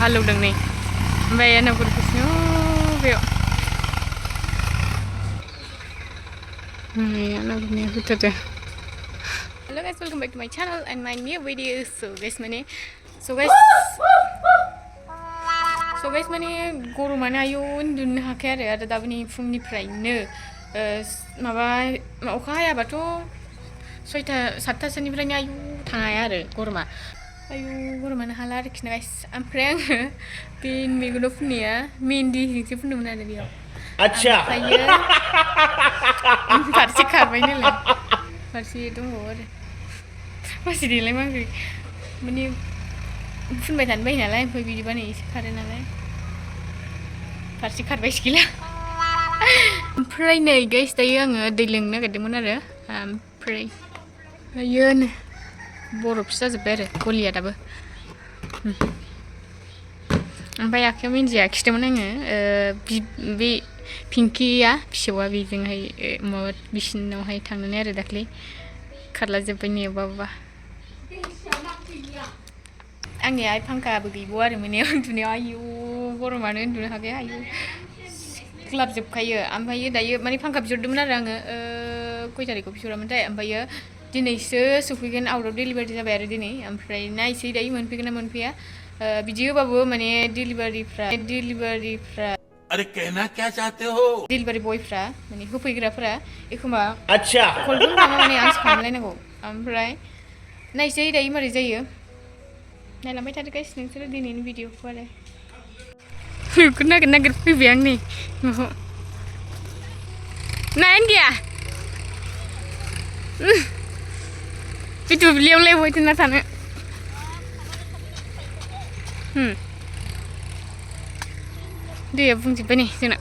हालौदों नै ओमफ्राय न'खरखौसो बेयाव नै होथारदों Hello guys, welcome back to my channel and my new video. So guys माने गरमानो आयौ उन्दुनो हाखाया आरो दाबोनि फुंनिफ्रायनो माबा अखा हायाबाथ' 6टा 7टासोनिफ्रायनो आयौ थाङाया आरो गरमा आयौ गरमानो हाला आरोखि ना गाइस ओमफ्राय आङो बे मेगनाव फुननाया मेहेन्दिसो फुनदोंमोन आरो बेयाव आच्छा ओमफ्रायो फारसे खारबाय नालाय फारसे दंबावो आरो फारसे देलाय माबोरै माने फुनबाय थानो बायो नालाय ओमफ्राय बिदिबा नै एसे खारो नालाय फारसे खारबायसो गैला ओमफ्राय नै गाइस दायो आङो दै लोंनो नागिरदोंमोन आरो ओमफ्राय आयो बरफसो जाजोब्बाय आरो गलिया दाबो ओमफ्राय आखायाव मेहेन्दी आखिदोंमोन आङो बे पिंकिया फिसौआ बेजोंहाय माबा बिसिनावहाय थांनानै आरो दाख्लै खारला जोब्बाय नै अबा आंनिया फांखाबो गैबावा आरो मोनायाव उन्दुनायाव आयौ गरमानो उन्दुनो हाखाया आयौ ग्लाबजोबखायो ओमफ्रायो दायो माने फांखा बिहरदोंमोन आरो आङो खय थारिखआव बिहरामोनथाय ओमफ्रायो दिनैसो सफैगोन आउट अफ डेलिभारि जाबाय आरो दिनै ओमफ्राय नायसै दायो मोनफैगोन ना मोनफैया बिदि होबाबो माने डेलिभारिफ्रा अरे कहना क्या चाहते हो डेलिभारि बयफ्रा माने होफैग्राफोरा एखमबा अच्छा कलखौनो खालामा माने आंसो खालामलायनांगौ ओमफ्राय नायसै दायो मारै जायो नायलांबाय थादो गाइस नोंसोरो दिनैनि भिडिअखौ आरो नागिर फैबाय आं नै न'आव नायानो गैया बे दुब्लियावलाय बहायथो थानो दैया बुंजोब्बाय नै जोंना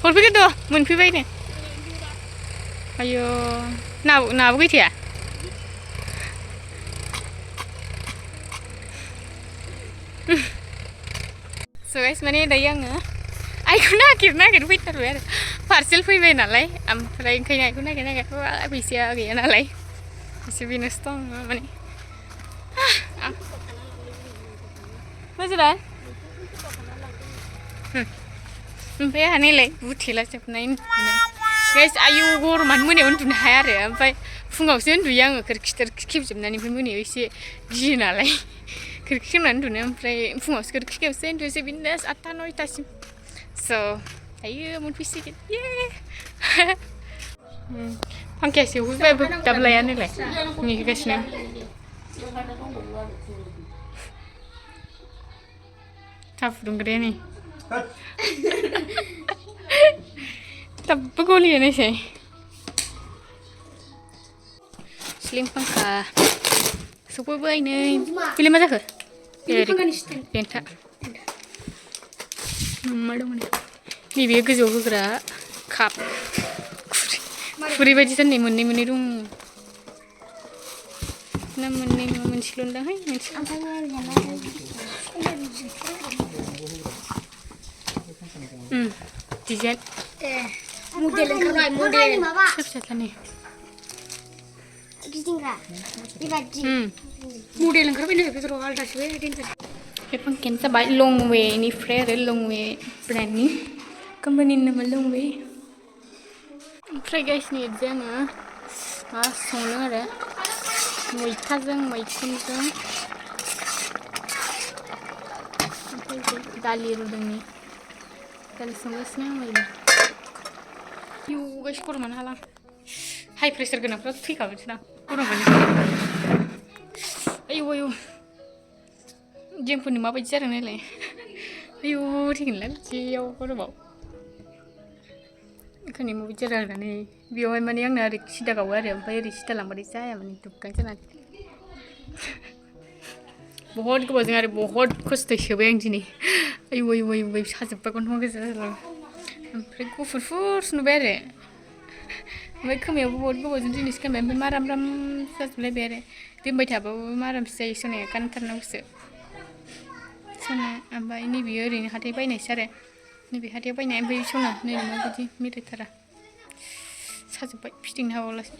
हरफैगोन थ' मोनफैबाय नै आयौ नाबो गैथाया स' गाइस माने दायो आङो आइखौ नागिरफैथारबाय आरो पार्सेल फैबाय नालाय ओमफ्राय ओंखायनो आइखौ नागिर फैसाया गैया नालाय एसे बेनोसो दं माने मोजां ओमफ्राय आंहा नैलाय बुथेला जोबनाय गाइस आयौ गरमानो मोनायाव उन्दुनो हाया आरो ओमफ्राय फुङावसो उन्दुयो आङो खोरखि खेबजोबनानै ओमफ्राय मोनायाव एसे गियो नालाय खोरखि खेबनानै उन्दुनो ओमफ्राय फुङावसो खोरखि खेबसै उन्दुसै बिदिनो 8टा 9टासिम स' दायो मोनफैसिगोन फांखाया सेवहैबाय दाबो लाया नालाय नेगासिनो साहा फुदुंग्राया नै दाबो गलिया नायसाय स्लिम फांखा सफैबाय नै बेलाय मा जाखो बेन्था मा दङ नैबे गोजौआव होग्रा काप खुरै बायदि दोननाय मोननै दं ना मोननै नङा मोनसेल' दांहाय मोनसे डिजाइन मडेल ओंखारबाय मडेल फिसा नै गिदिंग्रा बेबायदि मडेल ओंखारबाय नै बेफोर आलदासो डेन्जार बे फांखायानो जाबाय लंवेनिफ्राय आरो लंवे ब्रेन्डनि कम्पानिनि नामा लंवे ओमफ्राय गाइसनि एदजे आङो मा संदों आरो मैथाजों मैखुनजों ओमफ्राय दालि रुदों नै दालि संगासिनो आं ओरैनो आयौ गाइस गरमानो हाला हाइ प्रेसार गोनांफ्रा थैखागोनसो ना गरमानो आयौ जोंफोरनि माबायदि जादों नायलाय आयौ थैगोनलाय बिदियाव गरमाव ओंखायनो माबायदि जादों आरो नै बेवहाय माने आंना ओरै सिदा गावो आरो ओमफ्राय ओरै सिदा लांबाथाय जाया माने दुबगां जानानै बहुत गोबावजों आरो बहुत खस्थ'यै सोबाय आं दिनै आयौ साजोब्बाय गन्थङा गोजा जालां ओमफ्राय गुफुर नुबाय आरो ओमफ्राय खोमायावबो बहुत गोबावजों दिनैसो गानबाय ओमफ्राय माराम जाजोबलायबाय आरो दोनबाय थाबाबो मारामसो जायो सनाया गानथारनांगौसो सना ओमफ्राय नैबेयो ओरैनो हाथाय बायनायसो आरो नैबे हाथायाव बायनाय ओमफ्राय सना नै माबायदि मिलायथारा साजोब्बाय फिदिंनो हाबावलासो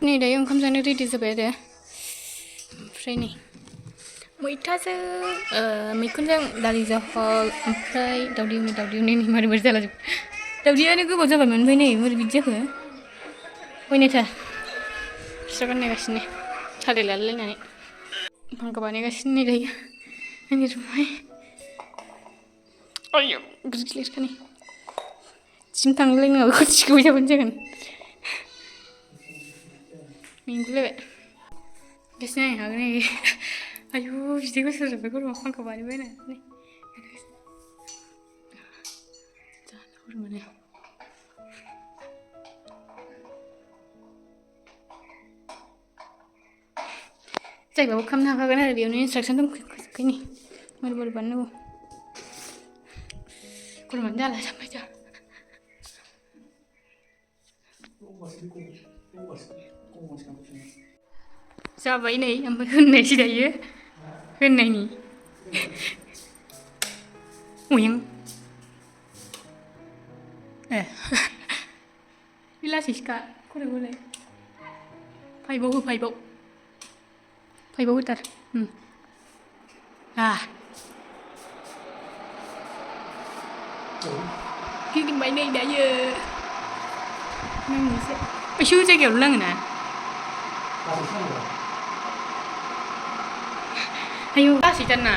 नै दायो ओंखाम जानो रेडि जाबाय आरो ओमफ्राय नै मैथाजों मैखुनजों दालि जहल ओमफ्राय दावदै एवनाय मारै मारै जालाजोबो दावदैयानो गोबाव जाबायमोन ओमफ्राय नै बोरै बिदि जाखो हयनायथार बिस्रा गाननायगासिनो थालिर लालायलायनानै फांखा बानायगासिनो नै दायो आंनि रुमावहाय आयौ गिलिरखा नै जिम थांलाय नङा बेखौ थिखोबाय थाबानो जागोन मेंगुलायबाय बिसि नायनो हागोन नै आयु बिदै गोसोर जोब्बाय गरमा फांखा बानायबाय होननानै जानो हर मोनो जायगाबो खालामनो हाखागोन आरो बेयावनो इन्सट्राकसन दंखाजोबखायो नै बोरै बानायनांगौ गरमानो जाला जाबाय जा जाबाय नै ओमफ्राय होननायसै दायो होननायनि अयं ए बे लासैसोखा खर'खौलाय फाइभआव होथार गिदिंबाय नै दायो नांनोसै एसे जायगायावल' नाङो ना आयौ लासैथार ना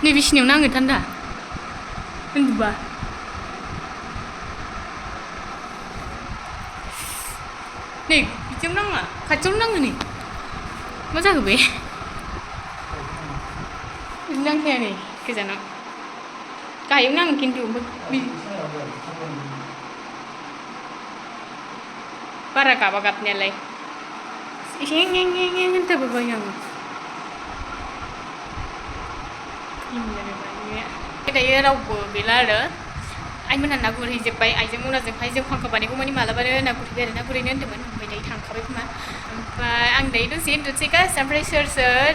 नै बिसिनियाव नाङो थान्दा उन्दुबा नै बिदियाव नाङा खाथियावनो नाङो नै मा जाखो बे नांखाया नै गोजानाव गाहायाव नाङो खिन्थु बारा गाबा गाबनायालाय एसे होनथाबोबाय आङो दायो रावबो गैला आरो आइमोनहा ना गुरहैजोब्बाय आइजों मनाजोंहाय जों फांखा बानायगौमानि मालाबानो ना गुरहैबाय आरो ना गुरहैनो होन्दोंमोन ओमफ्राय दायो थांखाबाय खोमा ओमफ्राय आं दायो दसे उन्दुनोसै गास ओमफ्राय सोर सोर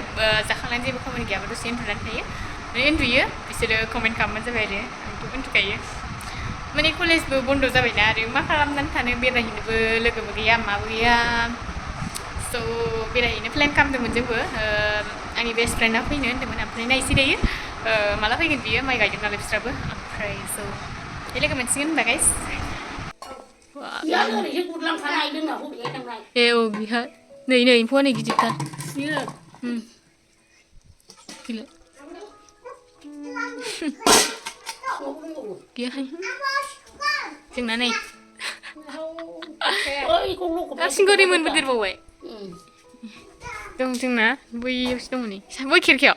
जाखांनानै जेबो खामानि गैयाबा दसे उन्दुनानै थायो माने उन्दुयो बिसोरो कमेन्ट खालामबानो जाबाय आरो आंथ' उन्दुखायो माने कलेजबो बन्द' जाबायना आरो मा खालामनानै थानो बेरायहैनोबो लोगोबो गैया माबो गैया स' बेरायहैनो प्लेन खालामदोंमोन जोंबो आंनि बेस्ट फ्रेन्डआ फैनो होन्दोंमोन ओमफ्राय नायसै दायो माला फैगोन बियो माइ गायदों नालाय बिस्राबो ओमफ्राय स' बे लोगो मोनसिगोन होनबा गाइस ए औ बिहा नै एम्फौआ नै गिदिरथार गैयाहाय जोंना नै सिंगुरि मोनबोदेरबावबाय दं जोंना बैयावसो दङ नै बै खिरखियाव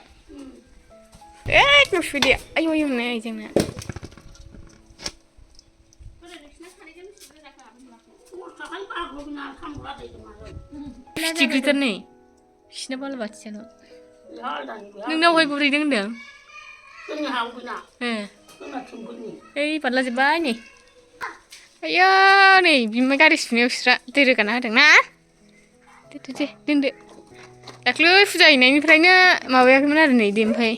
नुसुदिया आयौ आयौ नै जोंना फिथिख्रिथार नै बिसिना बालाबाथियाल' नोंनावहाय गुरहैदों होनदों ओइ बारलाजोब्बाय नै आयौ नै बिमा गारि सुनायाव बिस्रा दै रोगाना होदों ना दे दोनदो दाख्लै फुजा हैनायनिफ्रायनो माबायाखैमोन आरो नै दे ओमफ्राय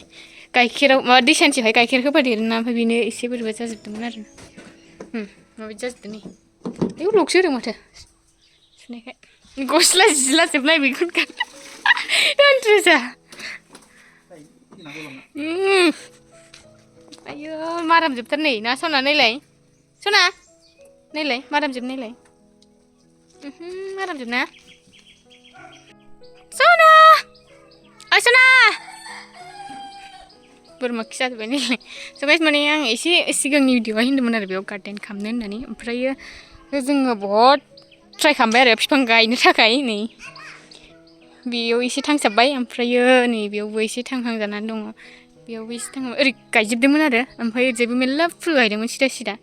गाइखेराव माबा दै सान्थिहाय गाइखेर होफादेरोना ओमफ्राय बेनो एसे बोरैबा जाजोबदोंमोन आरो माबायदि जाजोबदों नै आयौ लकसो होदों माथो सुनायखाय गस्ला जिलाजोबनाय बेखौनो गान दोनद्रोजा आयौ मारामजोबथार नै ना सना नायलाय सना नायलाय मारामजोब नायलाय मारामजोब ना सना ओइ सना बोरमा खि जाजोब्बाय नायलाय स' गाइस माने आं एसे सिगांनि भिडिअ'आव होन्दोंमोन आरो बेयाव गार्डेन खालामनो होननानै ओमफ्रायो जोङो बहुद ट्राइ खालामबाय आरो बिफां गायनो थाखाय नै बेयाव एसे थांसाबबाय ओमफ्रायो नै बेयावबो एसे थांहां जानानै दङ बेयावबो एसे थांहां ओरै गायजोबदोंमोन आरो ओमफ्राय ओरैजायबो मेल्ला फुल गायदोंमोन सिदा सिदा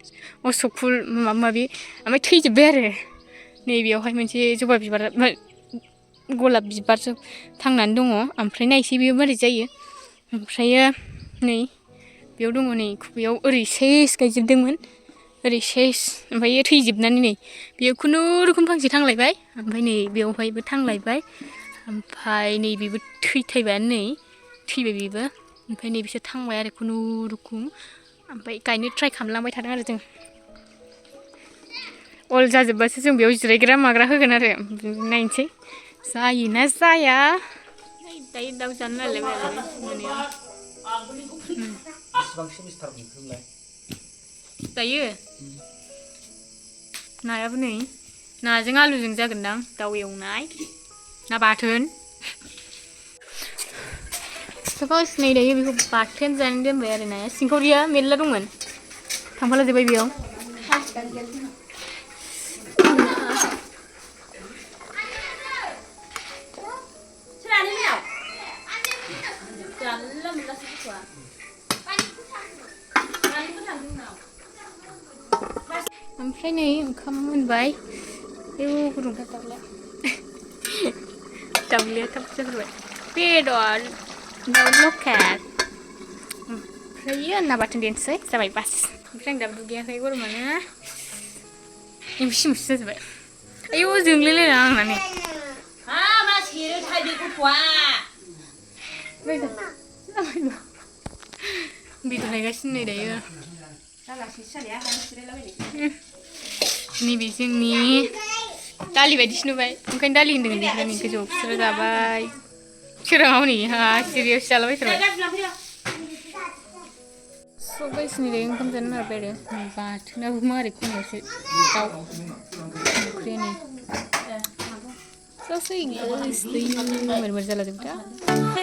अशक फुल माबा माबि ओमफ्राय थैजोब्बाय आरो नै बेयावहाय मोनसे जबा बिबार गलाब बिबारसो थांनानै दङ ओमफ्राय नायसै बेयो मारै जायो ओमफ्रायो नै बेयाव दङ नै बेयाव ओरै सेस गायजोबदोंमोन ओरै सेस ओमफ्राय थैजोबनानै नै बेयो खुनुरुखुम फांसे थांलायबाय ओमफ्राय नै बेयावहायबो थांलायबाय ओमफ्राय नै बेबो थैबायानो नै थैबाय बेबो ओमफ्राय नै बिसोर थांबाय आरो खुनुरुखुम ओमफ्राय गायनो ट्राइ खालामलांबाय थादों आरो जों अल जाजोबबासो जों बेयाव जिरायग्रा माग्रा होगोन आरो नायनोसै जायोना जाया दायो दाउ जानो नालाय मोनायाव दायो नायाबो नै नाजों आलुजों जागोनदां दाउ एवनाय ना बाथोन सफास नै दायो बेखौ बाथोन जानो दोनबाय आरो नाया सिंखावरिया मेरला दंमोन थांफाला जोब्बाय बेयाव ओमफ्राय नै ओंखाम मोनबाय आयौ गुदुंथार दाउलाया थाब जाथारबाय बेदर दाउ लकेल ओमफ्रायो ना बाथोन देनोसै जाबाय बास ओमफ्राय आं दाबो दुगैयाखै गरमानो एम्फौ सिमसो जाजोब्बाय आयौ जोंलायलायना आंना नै मा सेरो थाय बे गथ'आ बेदर लायगासिनो नै दायो नैबे जोंनि दालि बायदिसो नुबाय ओंखायनो दालि होन्दों उन्दैफ्रा नै गोजौआव बिसोरो जाबाय सोराङाव नै हा सिरियासो जालाबायथारबाय सबायसिनि दायो ओंखाम जानो नागिरबाय आरो बाथोनाबो मारै खमायावसो दाउ ओंख्रिया नै ससै गोसोदै मोरमोर जाला जोबबाय